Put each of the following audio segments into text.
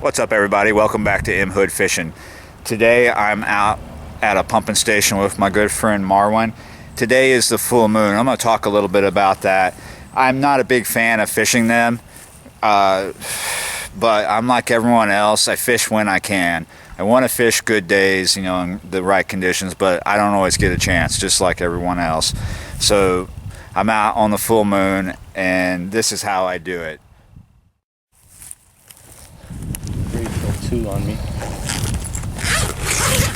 What's up, everybody? Welcome back to M Hood Fishing. Today I'm out at a pumping station with my good friend Marwin. Today is the full moon. I'm going to talk a little bit about that. I'm not a big fan of fishing them, but I'm like everyone else. I fish when I can. I want to fish good days, in the right conditions, but I don't always get a chance, just like everyone else. So I'm out on the full moon, and this is how I do it. Two on me.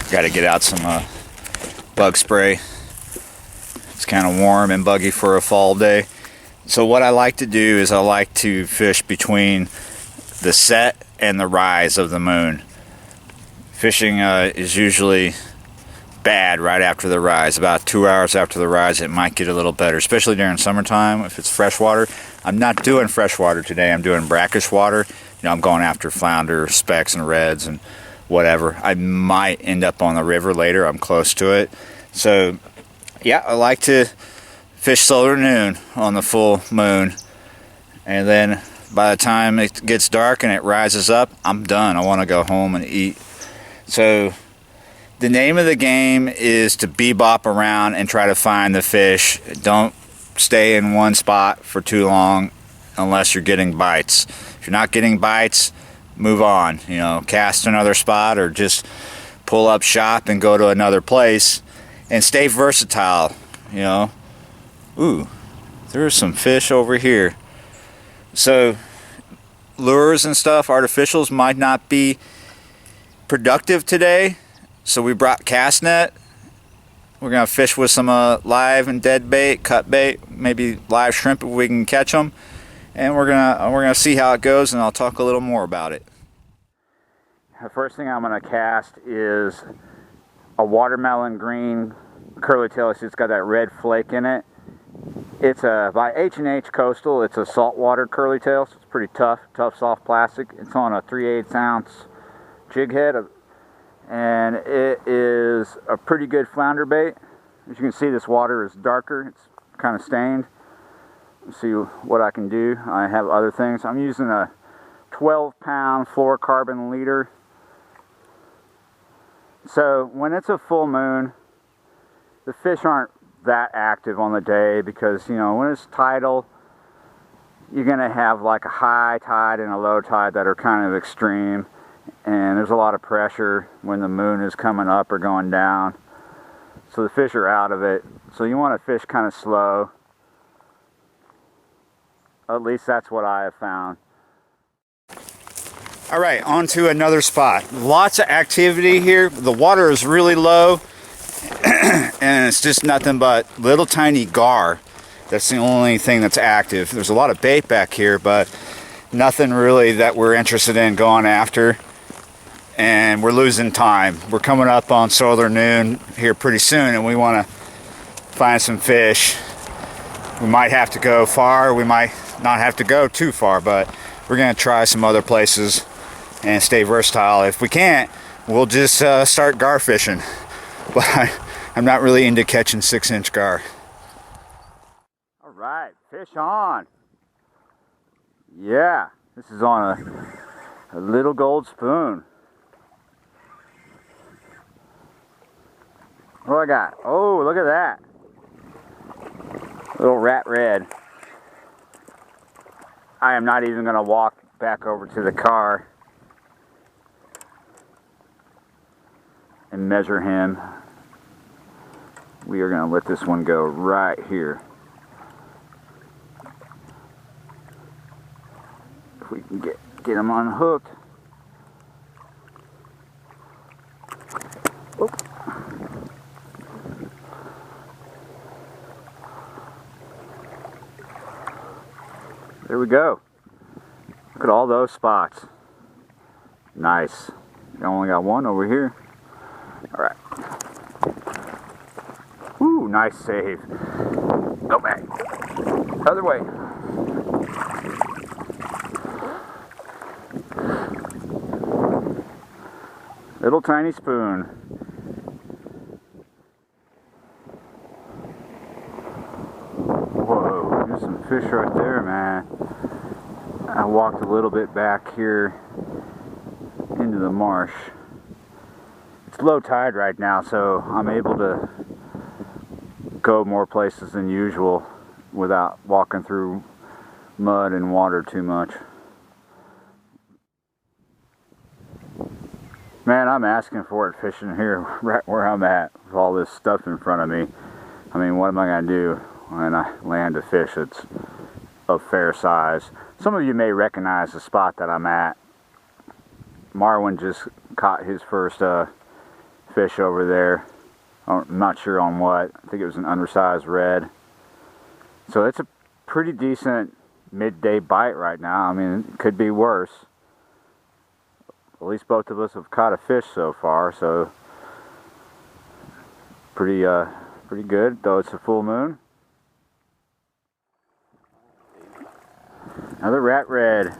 Got to get out some bug spray. It's kind of warm and buggy for a fall day. So what I like to do is I like to fish between the set and the rise of the moon. Fishing is usually bad right after the rise. About 2 hours after the rise it might get a little better, especially during summertime if it's freshwater. I'm not doing freshwater today. I'm doing brackish water. I'm going after flounder, specks, and reds, and whatever. I might end up on the river later. I'm close to it. So, yeah, I like to fish solar noon on the full moon. And then by the time it gets dark and it rises up, I'm done. I want to go home and eat. So, the name of the game is to bebop around and try to find the fish. Don't stay in one spot for too long unless you're getting bites. If you're not getting bites, move on. Cast another spot or just pull up shop and go to another place and stay versatile. Ooh, there's some fish over here. So lures and stuff, artificials, might not be productive today. So we brought cast net. We're gonna fish with some live and dead bait, cut bait, maybe live shrimp if we can catch them. And we're gonna see how it goes, and I'll talk a little more about it. The first thing I'm gonna cast is a watermelon green curly tail. It's got that red flake in it. It's by H&H Coastal. It's a saltwater curly tail, so it's pretty tough soft plastic. It's on a 3/8 ounce jig head, and it is a pretty good flounder bait. As you can see, this water is darker. It's kind of stained. See what I can do. I have other things. I'm using a 12-pound fluorocarbon leader. So when it's a full moon, the fish aren't that active on the day because, when it's tidal, you're going to have like a high tide and a low tide that are kind of extreme. And there's a lot of pressure when the moon is coming up or going down. So the fish are out of it. So you want to fish kind of slow. At least that's what I have found. All right, on to another spot. Lots of activity here. The water is really low, and it's just nothing but little tiny gar. That's the only thing that's active. There's a lot of bait back here, but nothing really that we're interested in going after. And we're losing time. We're coming up on solar noon here pretty soon, and we want to find some fish. We might have to go far. We might not have to go too far, but we're going to try some other places and stay versatile. If we can't, we'll just start gar fishing. But I'm not really into catching 6-inch gar. All right, fish on. Yeah, this is on a little gold spoon. What do I got? Oh, look at that. Little rat red. I am not even going to walk back over to the car and measure him. We are going to let this one go right here. If we can get him unhooked. Oh. There we go. Look at all those spots. Nice. I only got one over here. All right. Ooh, nice save. Go back. Other way. Little tiny spoon. Whoa, there's some fish right there, man. I walked a little bit back here into the marsh. It's low tide right now, so I'm able to go more places than usual without walking through mud and water too much. Man, I'm asking for it fishing here right where I'm at with all this stuff in front of me. I mean, what am I going to do when I land a fish that's of fair size? Some of you may recognize the spot that I'm at. Marwin just caught his first fish over there. I'm not sure on what. I think it was an undersized red. So it's a pretty decent midday bite right now. I mean, it could be worse. At least both of us have caught a fish so far, so pretty good, though it's a full moon. Another rat red.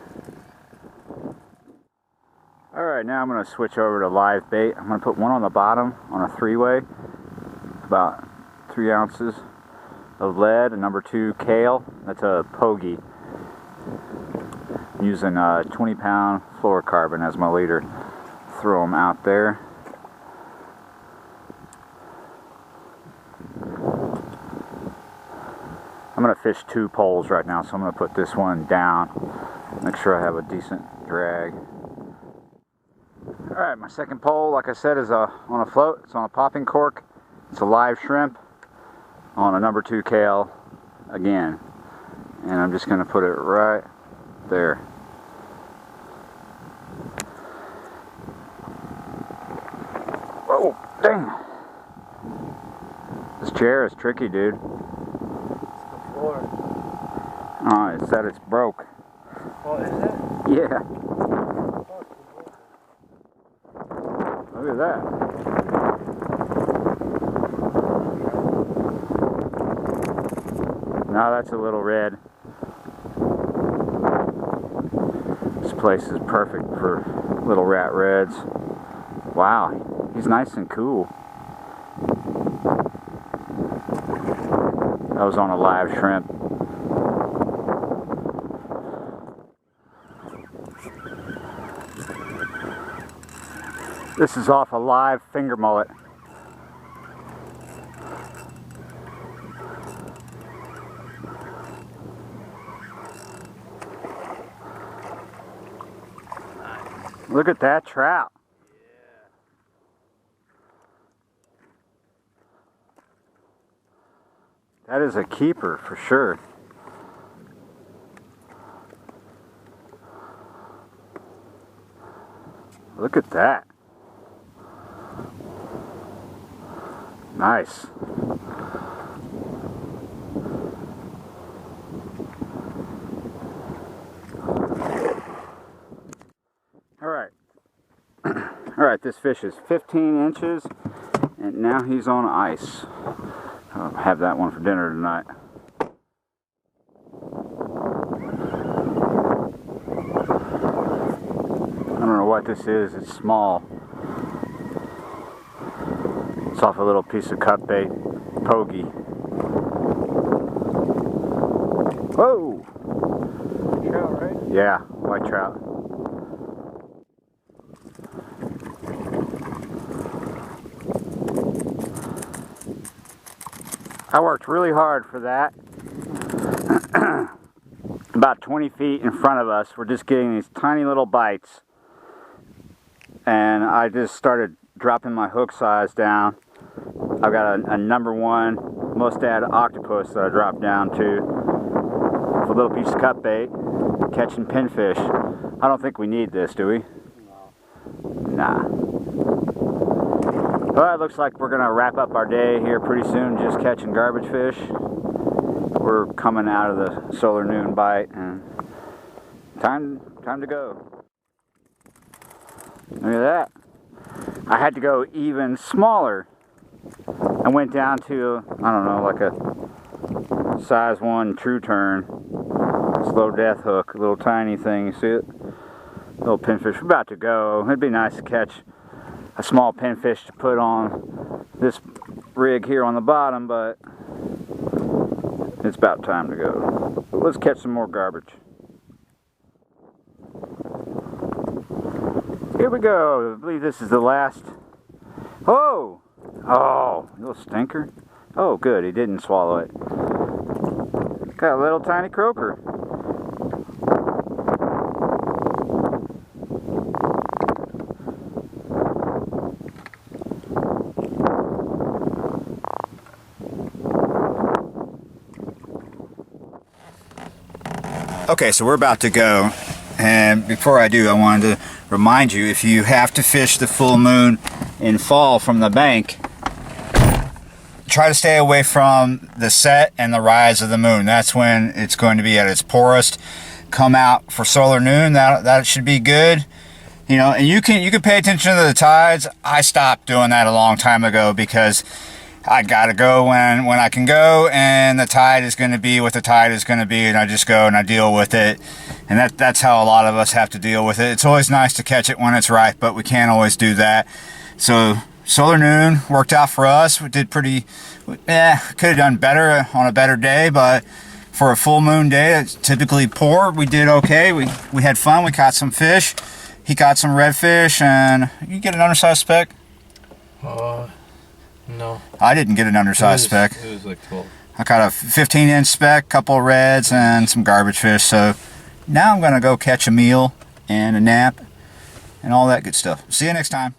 Alright, now I'm going to switch over to live bait. I'm going to put one on the bottom on a 3-way, about 3 ounces of lead, a number 2 kale. That's a pogie. I'm using 20-pound fluorocarbon as my leader. Throw them out there. I'm going to fish 2 poles right now, so I'm going to put this one down. Make sure I have a decent drag. Alright, my second pole, like I said, is on a float. It's on a popping cork. It's a live shrimp on a number 2 kale again. And I'm just going to put it right there. Oh, dang. This chair is tricky, dude. It's the floor. Oh, it said it's broke. Oh, is it? Yeah. Look at that. Now that's a little red. This place is perfect for little rat reds. Wow, he's nice and cool. That was on a live shrimp. This is off a live finger mullet. Look at that trout. That is a keeper for sure. Look at that. Nice. Alright. Alright, this fish is 15 inches and now he's on ice. I'll have that one for dinner tonight. I don't know what this is, it's small. It's off a little piece of cut bait, pogie. Whoa! Trout, right? Yeah, white trout. I worked really hard for that. About 20 feet in front of us, we're just getting these tiny little bites. And I just started dropping my hook size down. I've got a number 1 Mustad octopus that I dropped down to with a little piece of cut bait, catching pinfish. I don't think we need this, do we? No. Nah. Well, it looks like we're going to wrap up our day here pretty soon, just catching garbage fish. We're coming out of the solar noon bite, and time to go. Look at that. I had to go even smaller. I went down to, I don't know, like a size 1 true turn, slow death hook, a little tiny thing, you see it? Little pinfish. We're about to go. It'd be nice to catch a small pinfish to put on this rig here on the bottom, but it's about time to go. But let's catch some more garbage. Here we go. I believe this is the last. Oh! Oh, little stinker. Oh, good. He didn't swallow it. Got a little tiny croaker. Okay, so we're about to go, and before I do, I wanted to remind you, if you have to fish the full moon in fall from the bank, try to stay away from the set and the rise of the moon. That's when it's going to be at its poorest. Come out for solar noon. That should be good. You know, and you can pay attention to the tides. I stopped doing that a long time ago because I gotta go when I can go, and the tide is going to be what the tide is going to be, and I just go and I deal with it. And that's how a lot of us have to deal with it. It's always nice to catch it when it's right, but we can't always do that. So solar noon worked out for us. We did pretty, could have done better on a better day, but for a full moon day, it's typically poor. We did okay. We had fun. We caught some fish. He caught some redfish, and you get an undersized speck? No. I didn't get an undersized speck. It was like 12. I caught a 15-inch speck, couple of reds, and some garbage fish. So now I'm going to go catch a meal and a nap and all that good stuff. See you next time.